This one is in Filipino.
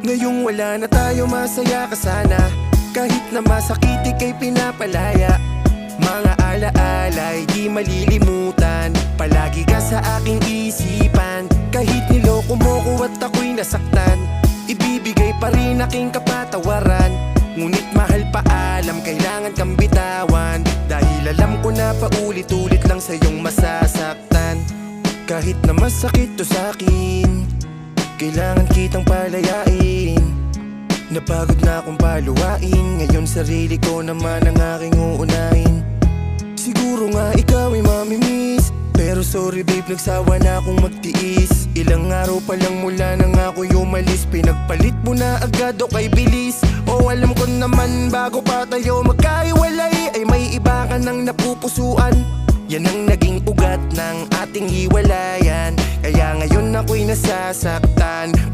Ngayong wala na tayo, masaya ka sana. Kahit na masakit ika'y pinapalaya. Mga alaala'y di malilimutan. Palagi ka sa aking isipan. Kahit niloko mo ko at ako'y nasaktan, ibibigay pa rin aking kapatawaran. Ngunit mahal paalam, kailangan kang bitawan. Dahil alam ko na paulit-ulit lang sa'yong masasaktan. Kahit na masakit to sa'kin, kailangan kitang palayain. Napagod na akong paluwain. Ngayon sarili ko naman ang aking uunahin. Siguro nga ikaw ay mamimiss, pero sorry babe, nagsawa na akong magtiis. Ilang araw pa lang mula nang ako'y umalis, pinagpalit mo na agad o kay bilis. O alam ko naman bago pa tayo magkaiwalay ay may iba ka nang napupusuan. Yan ang naging ugat ng ating hiwalayan. Kaya ngayon ako'y nasasaktan.